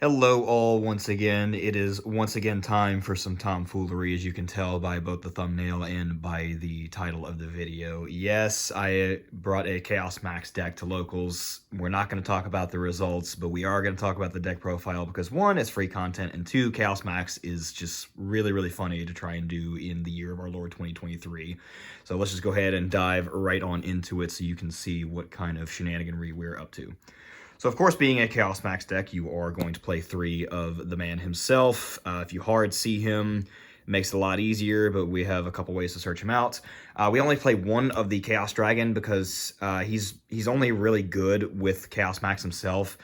Hello all once again. It is once again time for some tomfoolery, as you can tell by both the thumbnail and by the title of the video. Yes, I brought a Chaos Max deck to locals. We're not going to talk about the results, but we are going to talk about the deck profile because one, it's free content, and two, Chaos Max is just really, really funny to try and do in the year of our Lord 2023. So let's just go ahead and dive right on into it so you can see what kind of shenaniganry we're up to. So, of course, being a Chaos Max deck, you are going to play 3 of the man himself. If you hard see him, it makes it a lot easier, but we have a couple ways to search him out. We only play 1 of the Chaos Dragon because he's only really good with Chaos Max himself.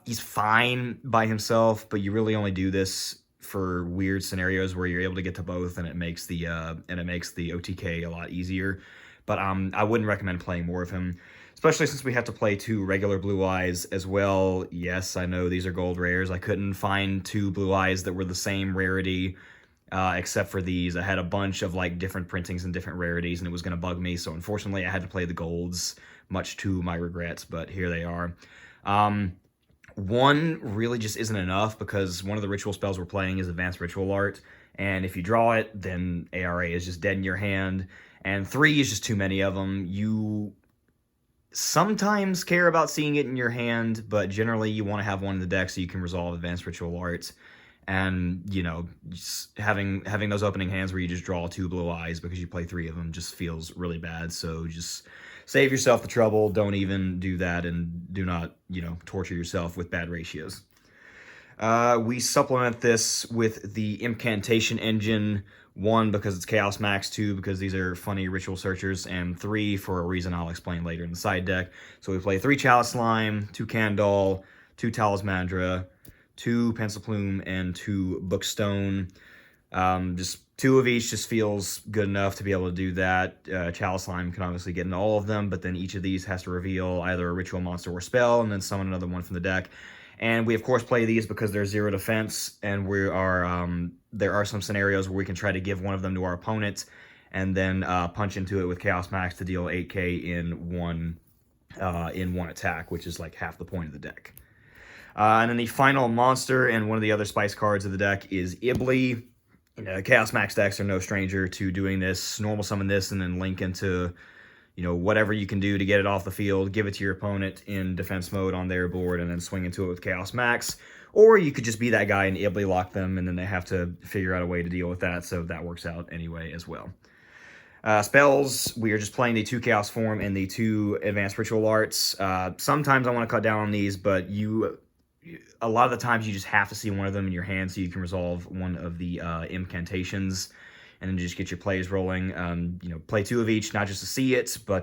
He's fine by himself, but you really only do this for weird scenarios where you're able to get to both, and it makes the OTK a lot easier. But I wouldn't recommend playing more of him, especially since we have to play 2 regular Blue Eyes as well. Yes, I know these are gold rares. I couldn't find 2 Blue Eyes that were the same rarity, except for these. I had a bunch of like different printings and different rarities, and it was going to bug me. So unfortunately, I had to play the golds, much to my regrets. But here they are. One really just isn't enough because one of the ritual spells we're playing is Advanced Ritual Art, and if you draw it, then ARA is just dead in your hand. And 3 is just too many of them. You sometimes care about seeing it in your hand, but generally you want to have one in the deck so you can resolve Advanced Ritual Arts. And, you know, just having those opening hands where you just draw 2 Blue Eyes because you play 3 of them just feels really bad. So just save yourself the trouble. Don't even do that, and do not, torture yourself with bad ratios. We supplement this with the Incantation Engine. 1, because it's Chaos Max. 2, because these are funny ritual searchers. And 3, for a reason I'll explain later in the side deck. So we play 3 Chalice Slime, 2 Candle, 2 Talismandra, 2 Pencil Plume, and 2 Bookstone. Just 2 of each just feels good enough to be able to do that. Chalice Slime can obviously get into all of them, but then each of these has to reveal either a ritual monster or spell, and then summon another one from the deck. And we, of course, play these because they're 0 defense, and there are some scenarios where we can try to give one of them to our opponent and then punch into it with Chaos Max to deal 8k in one attack, which is like half the point of the deck. And then the final monster and one of the other spice cards of the deck is Ibly. Chaos Max decks are no stranger to doing this. Normal summon this and then link into whatever you can do to get it off the field, give it to your opponent in defense mode on their board, and then swing into it with Chaos Max. Or you could just be that guy and Ibly lock them, and then they have to figure out a way to deal with that, so that works out anyway as well. Spells, we are just playing the 2 Chaos Form and the 2 Advanced Ritual Arts. Sometimes I want to cut down on these, but a lot of the times you just have to see one of them in your hand so you can resolve one of the incantations, and then just get your plays rolling. Play 2 of each, not just to see it, but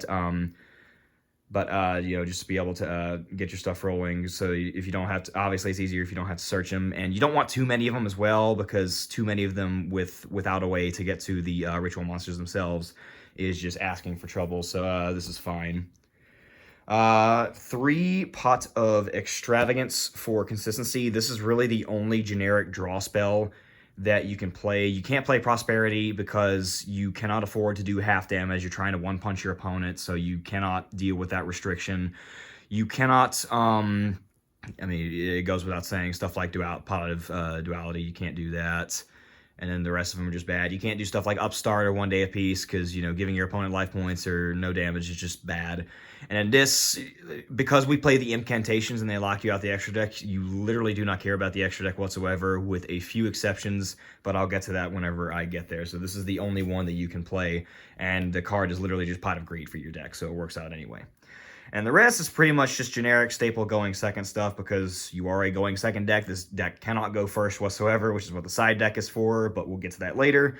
just to be able to get your stuff rolling. So if you don't have to, obviously it's easier if you don't have to search them, and you don't want too many of them as well, because too many of them without a way to get to the ritual monsters themselves is just asking for trouble. So this is fine. 3 Pot of Extravagance for consistency. This is really the only generic draw spell that you can play. You can't play Prosperity because you cannot afford to do half damage. You're trying to one-punch your opponent, so you cannot deal with that restriction. You cannot, it goes without saying, stuff like Pot of Duality, you can't do that. And then the rest of them are just bad. You can't do stuff like Upstart or 1 Day of Peace because, giving your opponent life points or no damage is just bad. And in this, because we play the incantations and they lock you out the extra deck, you literally do not care about the extra deck whatsoever, with a few exceptions, but I'll get to that whenever I get there. So this is the only one that you can play, and the card is literally just Pot of Greed for your deck, so it works out anyway. And the rest is pretty much just generic staple going second stuff, because you are a going second deck. This deck cannot go first whatsoever, which is what the side deck is for, but we'll get to that later.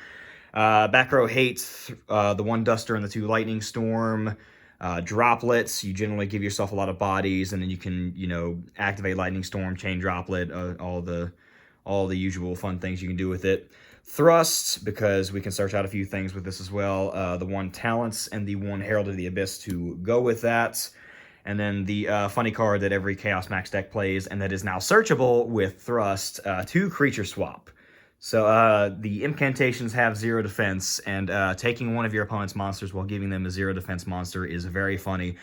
Back row hates the 1 Duster and the 2 Lightning Storm. Droplets, you generally give yourself a lot of bodies, and then you can, activate Lightning Storm, Chain Droplet, all the usual fun things you can do with it. Thrust, because we can search out a few things with this as well. The 1 Talents and the 1 Herald of the Abyss to go with that. And then the funny card that every Chaos Max deck plays, and that is now searchable with Thrust, 2 Creature Swap. So the incantations have 0 defense, and taking one of your opponent's monsters while giving them a 0 defense monster is very funny.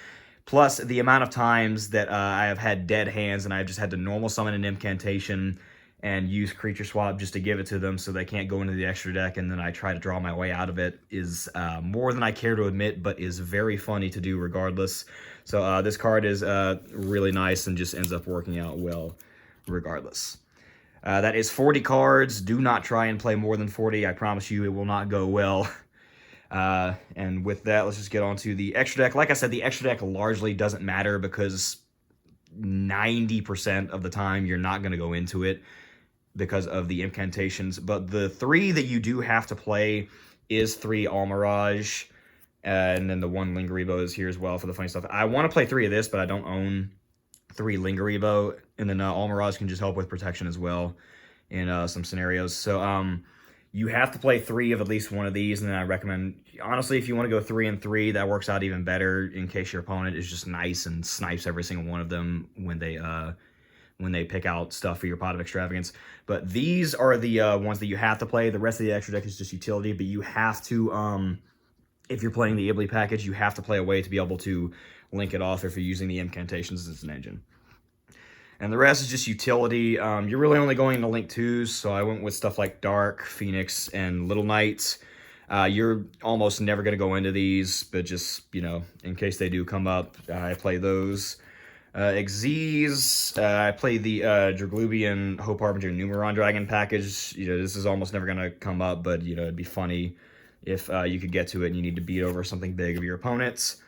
Plus, the amount of times that I have had dead hands and I've just had to normal summon an incantation and use creature swap just to give it to them so they can't go into the extra deck, and then I try to draw my way out of it is more than I care to admit, but is very funny to do regardless. So this card is really nice and just ends up working out well regardless. That is 40 cards. Do not try and play more than 40. I promise you it will not go well. And with that, let's just get on to the extra deck. Like I said, the extra deck largely doesn't matter because 90% of the time you're not going to go into it because of the incantations. But the 3 that you do have to play is 3 Almirage, and then the 1 Lingaribo is here as well for the funny stuff. I want to play 3 of this, but I don't own 3 Lingaribo, and then Almirage can just help with protection as well in some scenarios. So you have to play 3 of at least one of these, and then I recommend, honestly, if you want to go 3 and 3, that works out even better in case your opponent is just nice and snipes every single one of them when they pick out stuff for your Pot of Extravagance. But these are the ones that you have to play. The rest of the extra deck is just utility, but you have to, if you're playing the Ibly package, you have to play a way to be able to link it off if you're using the incantations as an engine. And the rest is just utility. You're really only going to link 2s, so I went with stuff like Dark, Phoenix, and Little Knights. You're almost never going to go into these, but just, you know, in case they do come up, I play those. Xyz, I play the Draglubian Hope Harbinger Numeron Dragon package. You know, this is almost never going to come up, but, you know, it'd be funny if you could get to it and you need to beat over something big of your opponents.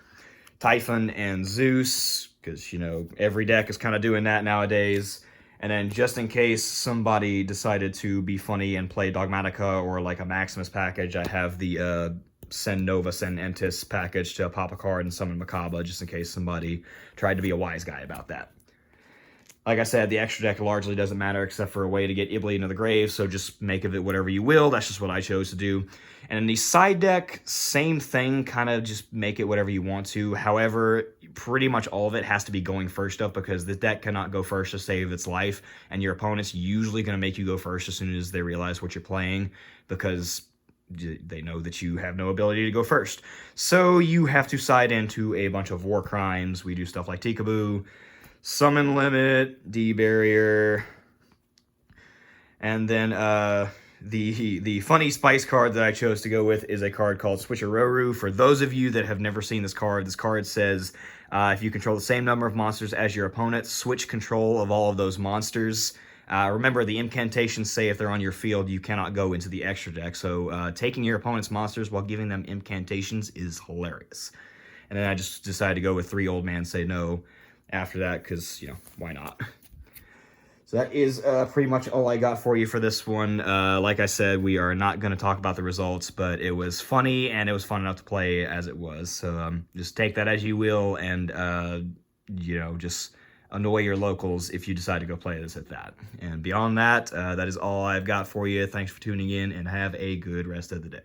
Typhon and Zeus, because, you know, every deck is kind of doing that nowadays. And then just in case somebody decided to be funny and play Dogmatica or like a Maximus package, I have the Send Nova, Send Entis package to pop a card and summon Makaba, just in case somebody tried to be a wise guy about that. Like I said, the extra deck largely doesn't matter except for a way to get Ibly into the grave, so just make of it whatever you will. That's just what I chose to do. And in the side deck, same thing, kind of just make it whatever you want to. However, pretty much all of it has to be going first up because the deck cannot go first to save its life, and your opponent's usually going to make you go first as soon as they realize what you're playing because they know that you have no ability to go first. So you have to side into a bunch of war crimes. We do stuff like Tikaboo, Summon Limit, D-Barrier, and then the funny spice card that I chose to go with is a card called Switcheroo. For those of you that have never seen this card says if you control the same number of monsters as your opponent, switch control of all of those monsters. Remember, the incantations say if they're on your field, you cannot go into the extra deck. So taking your opponent's monsters while giving them incantations is hilarious. And then I just decided to go with 3 Old Man Say No after that because, you know, why not? So that is pretty much all I got for you for this one. Like I said, we are not going to talk about the results, but it was funny and it was fun enough to play as it was. So just take that as you will and, you know, just annoy your locals if you decide to go play this at that. And beyond that, that is all I've got for you. Thanks for tuning in and have a good rest of the day.